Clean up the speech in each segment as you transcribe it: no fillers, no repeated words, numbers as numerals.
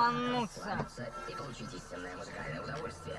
ебануться. И получить истинное музыкальное удовольствие.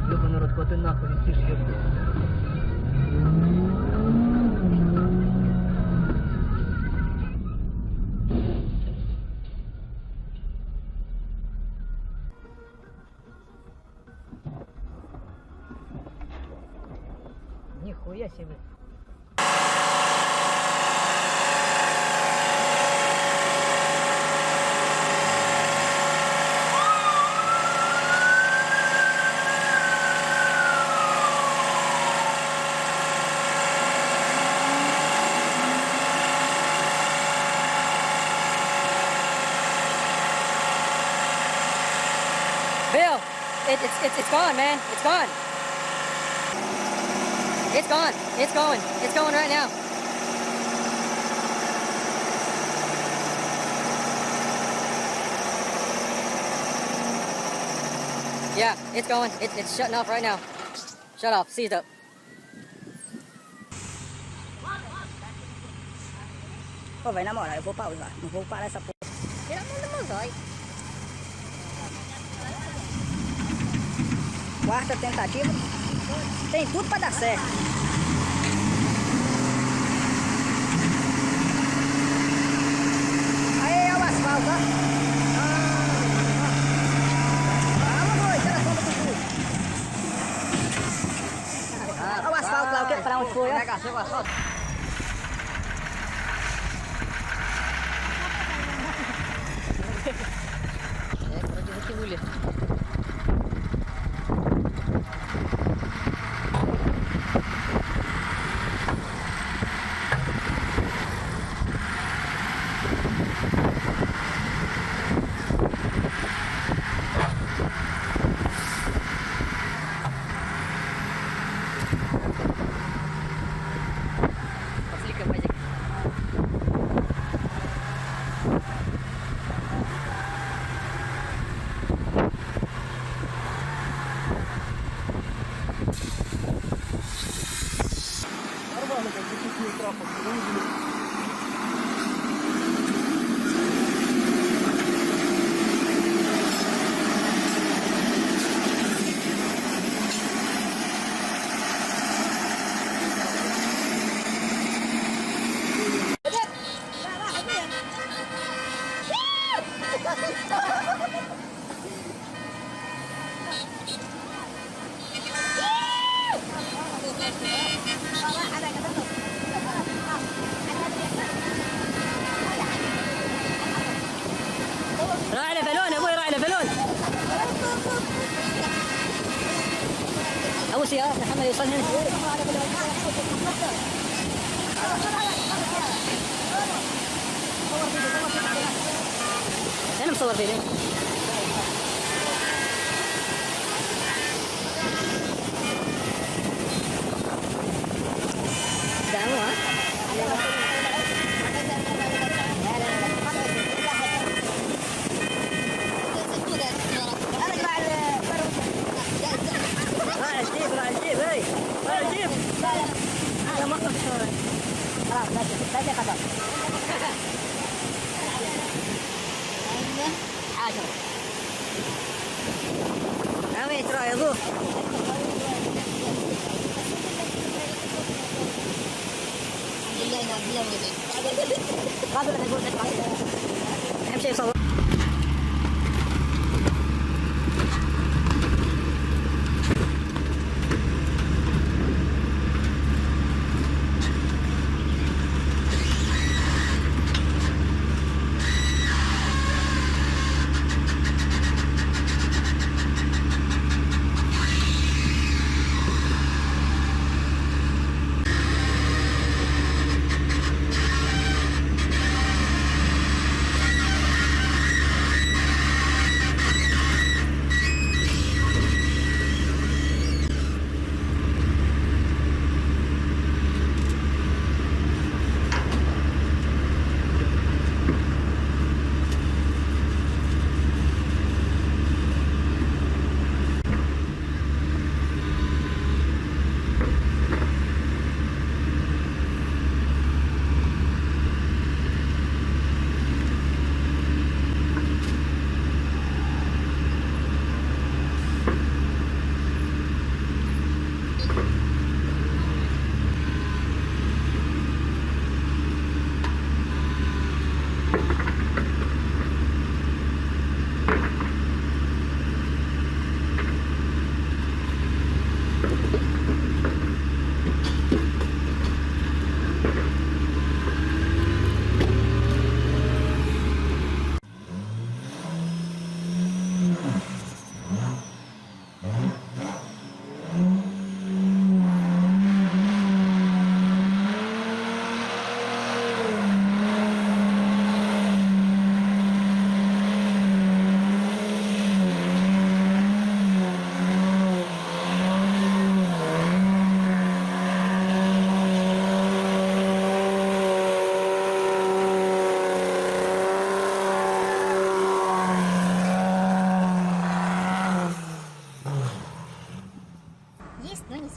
Ёбаный рот, куда ты нахуй летишь, ёбаный. Нихуя себе. Bill, it's gone, man. It's gone. It's gone. It's going. It's going right now. Yeah, it's going. It's shutting off right now. Shut off. Seized up. Pô, vai na moral, eu vou pausar. Não vou parar essa porra. Tira a mão da mão, vai. Quarta tentativa. Tem tudo pra dar certo. Aí é o asfalto, ó. Calma, boi, tira a sombra do cu. Olha o asfalto lá, o que pra onde foi, ó. Pega, chega o asfalto. Вроде выкинули. Пошли-ка, Вадик. Нормально, как бы чуть не трапом, راعي على بالون يا ابوي، راعي على بالون. اول شيء محمد يوصل هنا. انا مصور فيديو. دعموا ها. راعي الجيب، راعي الجيب، هاي راعي الجيب. لا ما خلاص لا خلاص. 10 عمي ترى يا ابوه. اهم شيء يصور.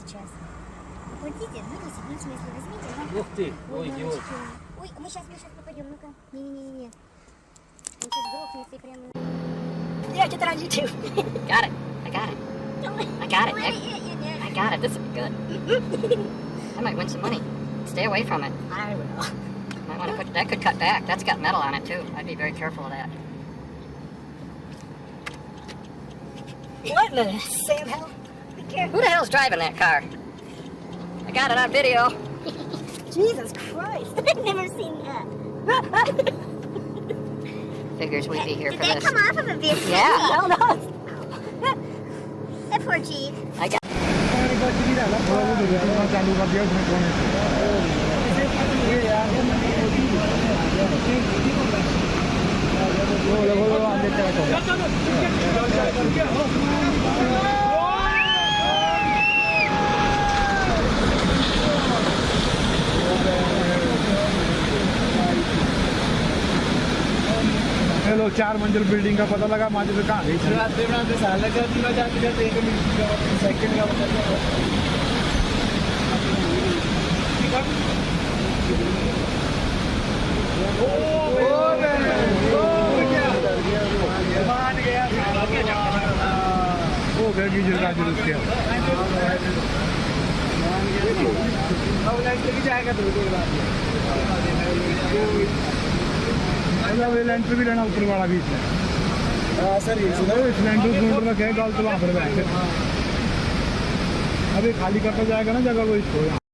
сейчас. Оплатите, вынесите, нет смысла, возьмите. ага. Ух ты, Ой, ой, идиот. мамочка. Ой, мы сейчас попадем, ну-ка. Не-не-не-не. Он сейчас грохнется и прямо... Yeah, get that on YouTube. Got it. I got it. I got it, Nick. I got it. This will be good. I might win some money. Stay away from it. I will. Might want to put that could cut back. That's got metal on it too. I'd be very careful of that. What in the Sam hell? Be careful. Who the hell's driving that car? I got it on video. Jesus Christ. I've never seen that. Figures we'd be here Did for that this. come off of a vehicle? Yeah. I don't know. That poor Jeep. I got. चालू कर दिया उसने कोने hello 4 मंजिल building का पता लगा माजी पे कहाँ गई हो गया गिजर का जुलूस किया लैंड पे भी लेना ऊपर वाला भी इसमें सर इस लैंड रखे गलत वहाँ पर बैठ अभी खाली करता जाएगा ना जगह को इसको